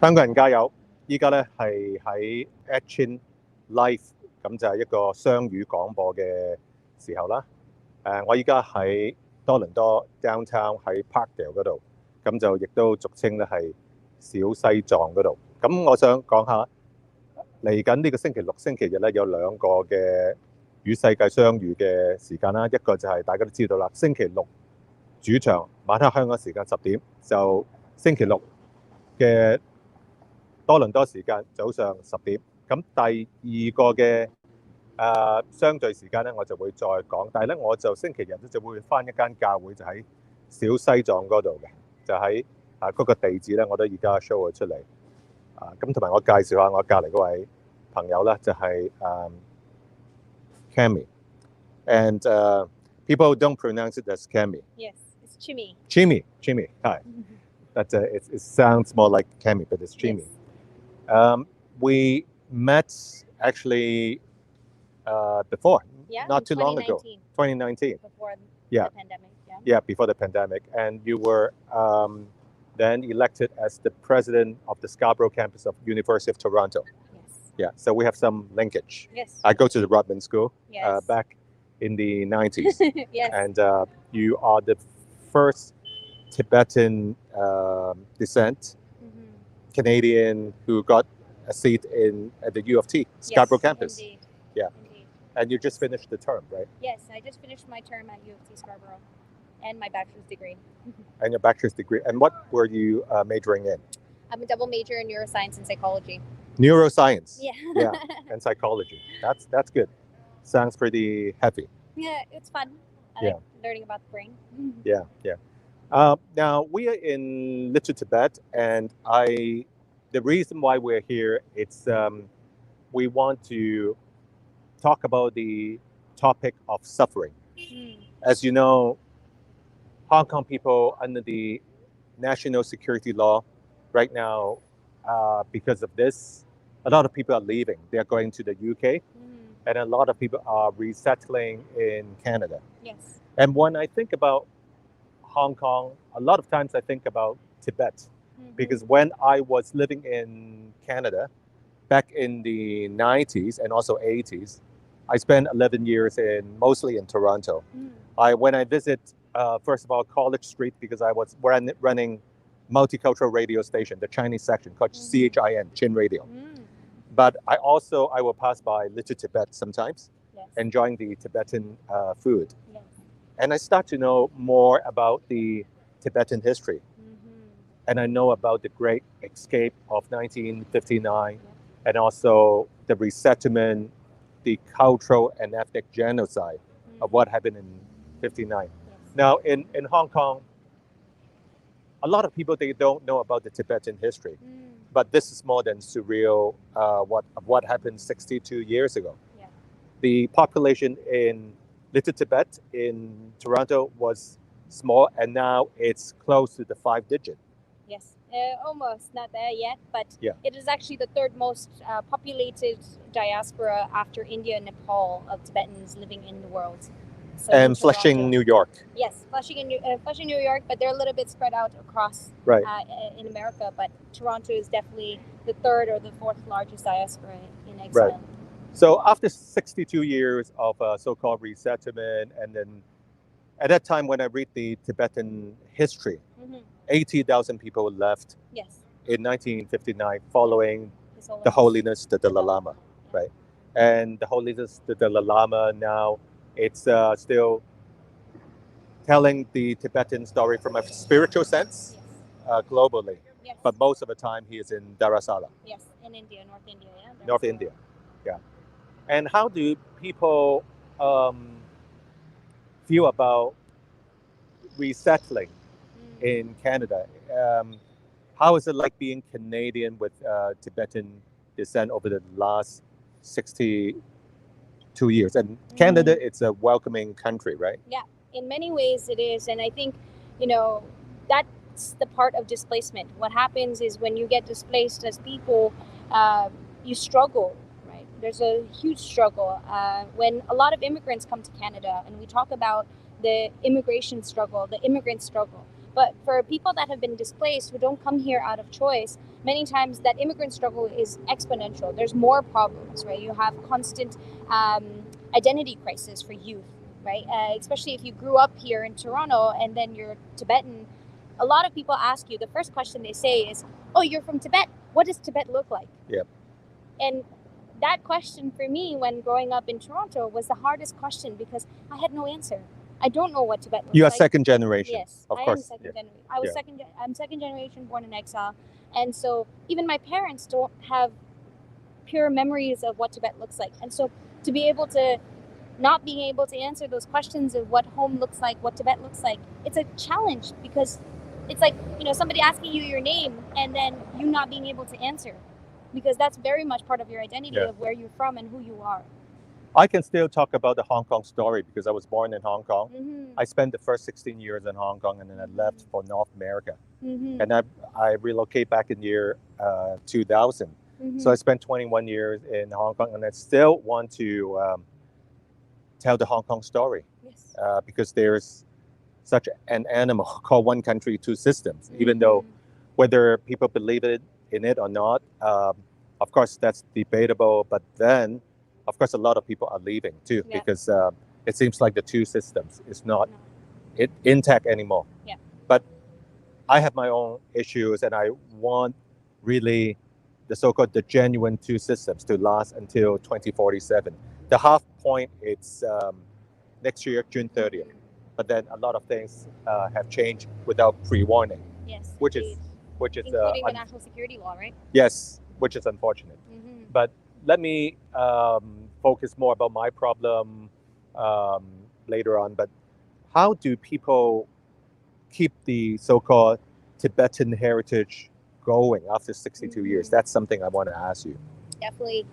香港人加油！依家咧係喺 Action Live，咁就係一個雙語廣播嘅時候啦。我依家喺多倫多 downtown 喺 Parkdale 嗰度，咁就亦都俗稱咧係小西藏嗰度。咁我想講下嚟緊呢個星期六、星期日咧有兩個嘅與世界相遇嘅時間啦。一個就係大家都知道啦，星期六主場晚黑香港時間10點，就星期六嘅多倫多時間早上10點。咁第二個嘅相對時間咧，我就會再講。但係咧，我就星期日咧就會返一間教會，就喺小西藏嗰度嘅，就喺嗰個地址咧，我都而家 show 咗出嚟。咁同埋我介紹下我隔離嗰位朋友咧，就係Cami。And people don't pronounce it as Cami. Yes, it's Chimi. Chimi. Hi. But it sounds more like Cami, but it's Chimi. Yes. We met actually before, not too long ago, 2019. Before Yeah. the pandemic. Yeah, before the pandemic. And you were then elected as the president of the Scarborough campus of University of Toronto. Yes. Yeah, so we have some linkage. Yes. I go to the Rodman School Yes. back in the 90s. Yes. And you are the first Tibetan descent Canadian who got a seat at the U of T, Scarborough campus. Indeed. Yeah. Indeed. And you just finished the term, right? Yes, I just finished my term at U of T Scarborough and my bachelor's degree. And your bachelor's degree. And what were you majoring in? I'm a double major in neuroscience and psychology. Neuroscience. Yeah. Yeah. And psychology. That's good. Sounds pretty heavy. Yeah, it's fun. I Yeah. like learning about the brain. Yeah. Now we are in Little Tibet, and the reason why we're here, it's we want to talk about the topic of suffering. As you know, Hong Kong people under the national security law right now, because of this, a lot of people are leaving. They are going to the UK, and a lot of people are resettling in Canada. Yes. And when I think about Hong Kong, a lot of times I think about Tibet, because when I was living in Canada back in the 90s and also 80s, I spent 11 years mostly in Toronto. When I visit, first of all, College Street, because I was running multicultural radio station, the Chinese section called CHIN, Chin Radio. But I will pass by Little Tibet sometimes, Yes. enjoying the Tibetan food. Yes. And I start to know more about the Tibetan history. And I know about the Great Escape of 1959, and also the resettlement, the cultural and ethnic genocide of what happened in 59. Yes. Now, in Hong Kong, a lot of people, they don't know about the Tibetan history. But this is more than surreal what happened 62 years ago. Yeah. The population in Little Tibet in Toronto was small, and now it's close to the 5-digit. Yes, almost not there yet, but Yeah. it is actually the third most populated diaspora after India and Nepal of Tibetans living in the world. So And in Flushing, Toronto. New York. Yes, Flushing, New York, but they're a little bit spread out across Right. In America. But Toronto is definitely the third or the fourth largest diaspora in exile. Right. So after 62 years of so-called resettlement, and then at that time when I read the Tibetan history, 80,000 people left Yes, in 1959 following His Holiness. the Holiness, the Dalai Lama, Yeah. right? And the Holiness, the Dalai Lama, now it's still telling the Tibetan story from a spiritual sense Yes. globally. Yes. But most of the time he is in Dharamsala, Yes, in India, North India. Yeah. North India. Yeah. And how do people feel about resettling in Canada? How is it like being Canadian with Tibetan descent over the last 62 years? And Canada, it's a welcoming country, right? Yeah, in many ways it is. And I think, that's the part of displacement. What happens is when you get displaced as people, you struggle, right? There's a huge struggle. When a lot of immigrants come to Canada, and we talk about the immigration struggle, the immigrant struggle, But for people that have been displaced, who don't come here out of choice, many times that immigrant struggle is exponential. There's more problems, right? You have constant identity crisis for youth, right? Especially if you grew up here in Toronto and then you're Tibetan. A lot of people ask you, the first question they say is, oh, you're from Tibet. What does Tibet look like? Yep. And that question for me when growing up in Toronto was the hardest question because I had no answer. I don't know what Tibet looks like. You are second generation. Yes, of I course. am second generation. I'm second generation born in exile. And so even my parents don't have pure memories of what Tibet looks like. And so to be able to not being able to answer those questions of what home looks like, what Tibet looks like, it's a challenge because it's like, somebody asking you your name and then you not being able to answer because that's very much part of your identity of where you're from and who you are. I can still talk about the Hong Kong story because I was born in Hong Kong. Mm-hmm. I spent the first 16 years in Hong Kong and then I left for North America. Mm-hmm. And I relocated back in year 2000. Mm-hmm. So I spent 21 years in Hong Kong and I still want to tell the Hong Kong story. Yes. Because there's such an animal called one country, two systems, even though whether people believe in it or not, of course, that's debatable. But then, of course, a lot of people are leaving too because it seems like the two systems is not intact anymore. Yeah. But I have my own issues and I want really the so-called the genuine two systems to last until 2047. The half point, it's next year, June 30th. But then a lot of things have changed without pre-warning. Yes. Which is including the national security law, right? Yes, which is unfortunate. Mm-hmm. But let me focus more about my problem later on. But how do people keep the so-called Tibetan heritage going after 62 years? That's something I want to ask you. Definitely.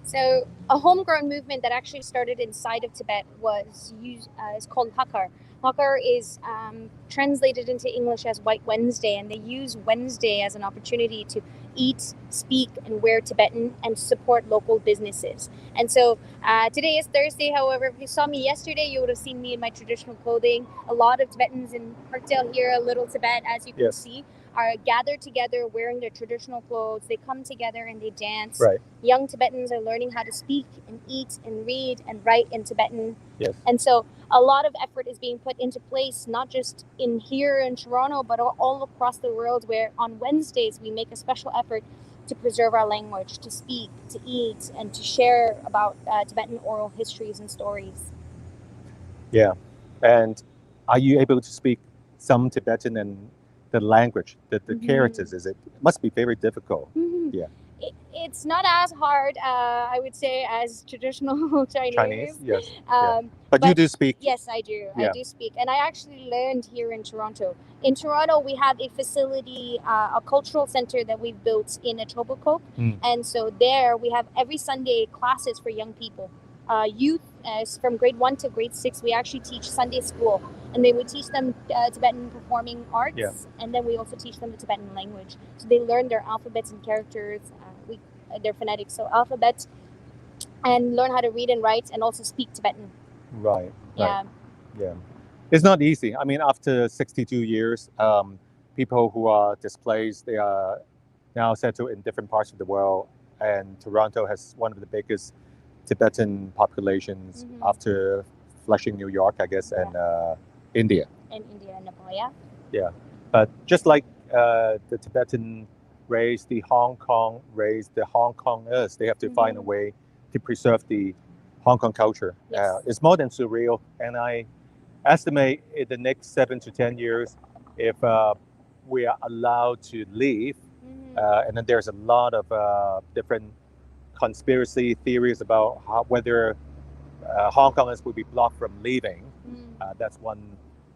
So a homegrown movement that actually started inside of Tibet was is called Hakar. Hakar is translated into English as White Wednesday, and they use Wednesday as an opportunity to eat, speak, and wear Tibetan and support local businesses. And so today is Thursday. However, if you saw me yesterday, you would have seen me in my traditional clothing. A lot of Tibetans in Parkdale here, Little Tibet, as you can see, are gathered together wearing their traditional clothes. They come together and they dance. Right. Young Tibetans are learning how to speak and eat and read and write in Tibetan. Yes. And so a lot of effort is being put into place, not just in here in Toronto, but all across the world, where on Wednesdays we make a special effort to preserve our language, to speak, to eat, and to share about Tibetan oral histories and stories. Yeah. And are you able to speak some Tibetan and the language, the characters? It must be very difficult. Mm-hmm. Yeah. It's not as hard, I would say, as traditional Chinese. Yes. But you do speak. Yes, I do. Yeah. I do speak. And I actually learned here in Toronto. In Toronto, we have a facility, a cultural center that we've built in Etobicoke. And so there we have every Sunday classes for young people. Youth, from grade 1 to grade 6, we actually teach Sunday school. And they would teach them Tibetan performing arts. And then we also teach them the Tibetan language. So they learn their alphabets and characters, their phonetics, so alphabet, and learn how to read and write and also speak Tibetan. Right. Yeah. Yeah. It's not easy. I mean, after 62 years, people who are displaced, they are now settled in different parts of the world. And Toronto has one of the biggest Tibetan populations after Flushing, New York, I guess, and India. And India and Nepal, yeah. Yeah. But just like the Tibetan race, the Hong Kong race, the Hong Kongers, they have to find a way to preserve the Hong Kong culture. Yes. It's more than surreal. And I estimate in the next 7 to 10 years, if we are allowed to leave, and then there's a lot of different conspiracy theories about whether Hong Kongers will be blocked from leaving. That's one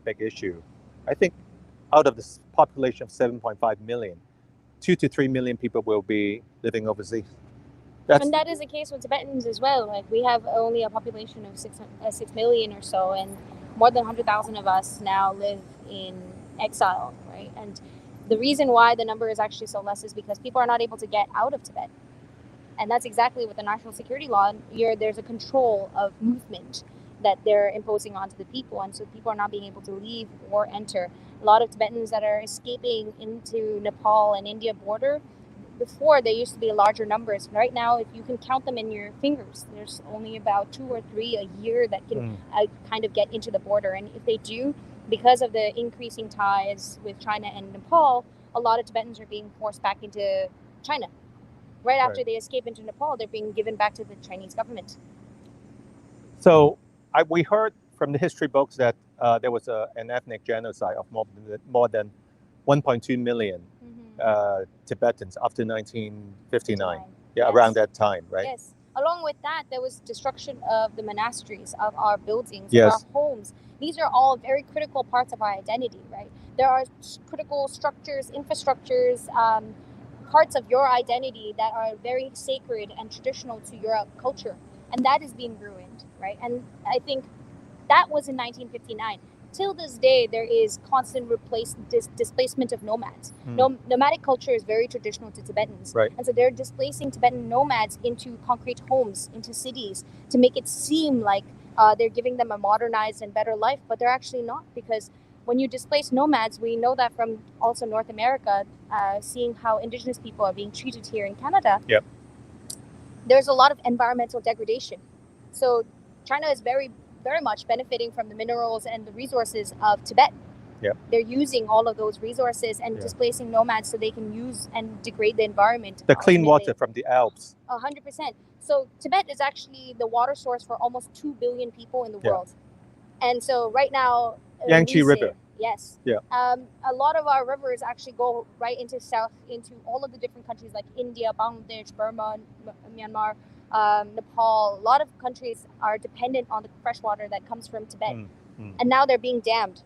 big issue. I think out of this population of 7.5 million, 2 to 3 million people will be living overseas. And that is the case with Tibetans as well. Like, we have only a population of 6 million or so, and more than 100,000 of us now live in exile, right? And the reason why the number is actually so less is because people are not able to get out of And that's exactly what the national security law, there's a control of movement. that they're imposing onto the people. And so people are not being able to leave or enter. A lot of Tibetans that are escaping into Nepal and India border, before there used to be larger numbers. Right now, if you can count them in your fingers, there's only about 2 or 3 a year that can kind of get into the border. And if they do, because of the increasing ties with China and Nepal, a lot of Tibetans are being forced back into China. Right after they escape into Nepal, they're being given back to the Chinese government. So we heard from the history books that there was an ethnic genocide of more than 1.2 million Tibetans after 1959. Yeah, yes. Around that time, right? Yes. Along with that, there was destruction of the monasteries, of our buildings, of our homes. These are all very critical parts of our identity, right? There are critical structures, infrastructures, parts of your identity that are very sacred and traditional to your culture. And that is being ruined, right? And I think that was in 1959. Till this day, there is constant displacement of nomads. Nomadic culture is very traditional to Tibetans. Right. And so they're displacing Tibetan nomads into concrete homes, into cities, to make it seem like they're giving them a modernized and better life, but they're actually not, because when you displace nomads, we know that from also North America, seeing how indigenous people are being treated here in Canada, there's a lot of environmental degradation. So China is very much benefiting from the minerals and the resources of Tibet. They're using all of those resources and displacing nomads so they can use and degrade the environment. The clean water from the Alps. 100%. So Tibet is actually the water source for almost 2 billion people in the world. And so right now... Yangtze River. Yes. Yeah. A lot of our rivers actually go right into south, into all of the different countries like India, Bangladesh, Burma, Myanmar, Nepal. A lot of countries are dependent on the fresh water that comes from Tibet. And now they're being dammed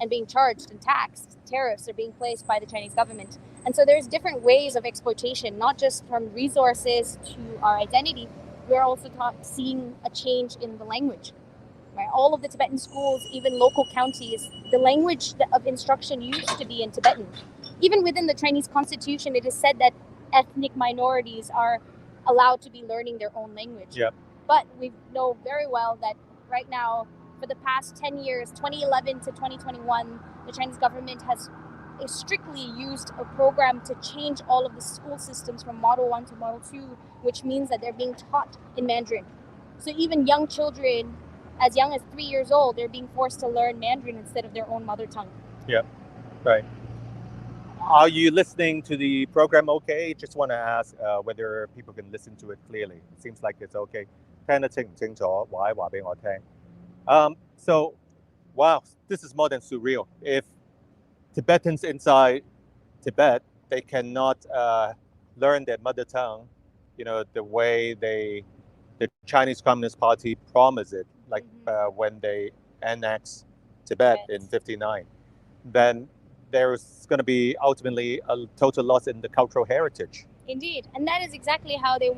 and being charged and taxed. Tariffs are being placed by the Chinese government. And so there's different ways of exploitation, not just from resources to our identity. We're also seeing a change in the language. Right? All of the Tibetan schools, even local counties, the language of instruction used to be in Tibetan. Even within the Chinese constitution, it is said that ethnic minorities are allowed to be learning their own language. But we know very well that right now, for the past 10 years, 2011 to 2021, the Chinese government has strictly used a program to change all of the school systems from Model 1 to Model 2, which means that they're being taught in Mandarin. So even young children, as young as 3 years old, they're being forced to learn Mandarin instead of their own mother tongue. Yeah, right. Are you listening to the program okay? Just want to ask whether people can listen to it clearly. It seems like it's okay. 聽得清唔清楚？話俾我聽。So, wow, this is more than surreal. If Tibetans inside Tibet, they cannot learn their mother tongue, the way the Chinese Communist Party promised it, like when they annexed Tibet in 59, then there's going to be ultimately a total loss in the cultural heritage. Indeed, and that is exactly how they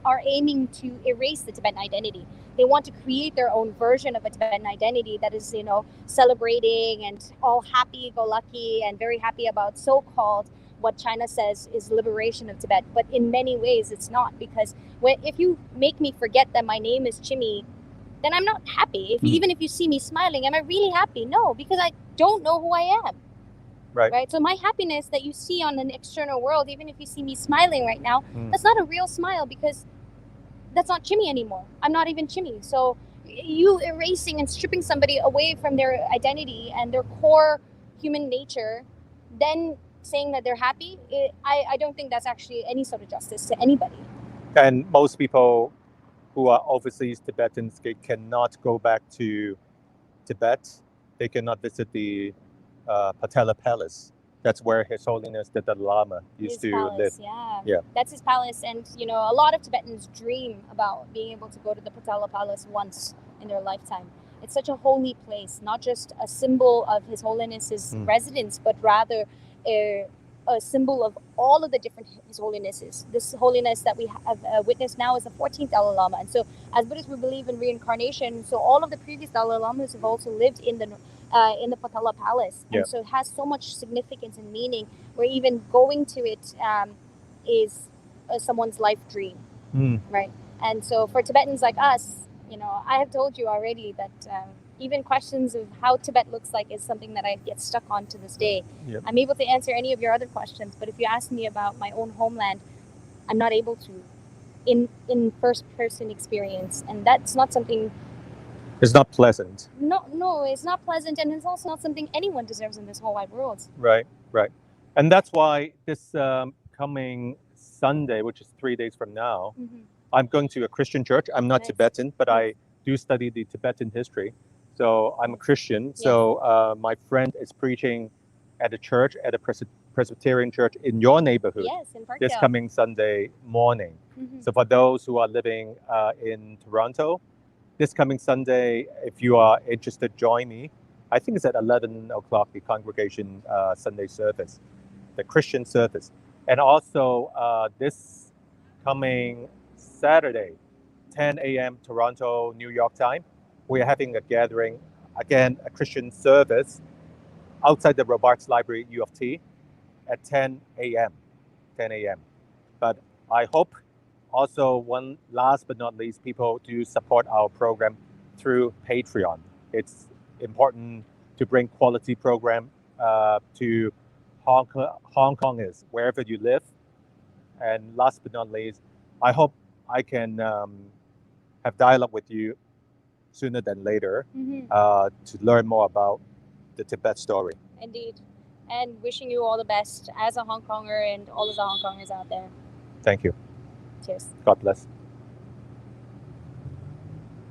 are aiming to erase the Tibetan identity. They want to create their own version of a Tibetan identity that is, celebrating and all happy-go-lucky and very happy about so-called what China says is liberation of Tibet. But in many ways, it's not, because if you make me forget that my name is Chimi, then I'm not happy. Even if you see me smiling, am I really happy? No, because I don't know who I am. Right. So my happiness that you see on an external world, even if you see me smiling right now, that's not a real smile, because that's not Chimi anymore. I'm not even Chimi. So you erasing and stripping somebody away from their identity and their core human nature, then saying that they're happy, I don't think that's actually any sort of justice to anybody. And most people who are overseas Tibetans, they cannot go back to Tibet. They cannot visit the Patala Palace. That's where His Holiness the Dalai Lama used to live. Yeah, that's his palace. And, a lot of Tibetans dream about being able to go to the Patala Palace once in their lifetime. It's such a holy place, not just a symbol of His Holiness's residence, but rather a symbol of all of the different His Holinesses. This holiness that we have witnessed now is the 14th Dalai Lama. And so as Buddhists, we believe in reincarnation. So all of the previous Dalai Lamas have also lived in the Patala Palace. And so it has so much significance and meaning, where even going to it is someone's life dream, right? And so for Tibetans like us, I have told you already that even questions of how Tibet looks like is something that I get stuck on to this day. Yep. I'm able to answer any of your other questions, but if you ask me about my own homeland, I'm not able to in first person experience, and that's not something. It's not pleasant. No, it's not pleasant, and it's also not something anyone deserves in this whole wide world. Right. And that's why this coming Sunday, which is 3 days from now, I'm going to a Christian church. I'm not Nice. Tibetan, but Nice. I do study the Tibetan history. So I'm a Christian. So my friend is preaching at a church, at a Presbyterian church in your neighborhood. Yes, in Parkdale. This coming Sunday morning. So for those who are living in Toronto, this coming Sunday, if you are interested, join me. I think it's at 11 o'clock, the congregation Sunday service, the Christian service. And also this coming Saturday, 10 a.m. Toronto, New York time, we are having a gathering, again, a Christian service outside the Robarts Library, U of T, at 10 a.m. But I hope also, one last but not least, people do support our program through Patreon. It's important to bring quality program to Hong Kongers, wherever you live. And last but not least, I hope I can have dialogue with you sooner than later to learn more about the Tibet story. Indeed. And wishing you all the best as a Hong Konger and all of the Hong Kongers out there. Thank you. Cheers. God bless.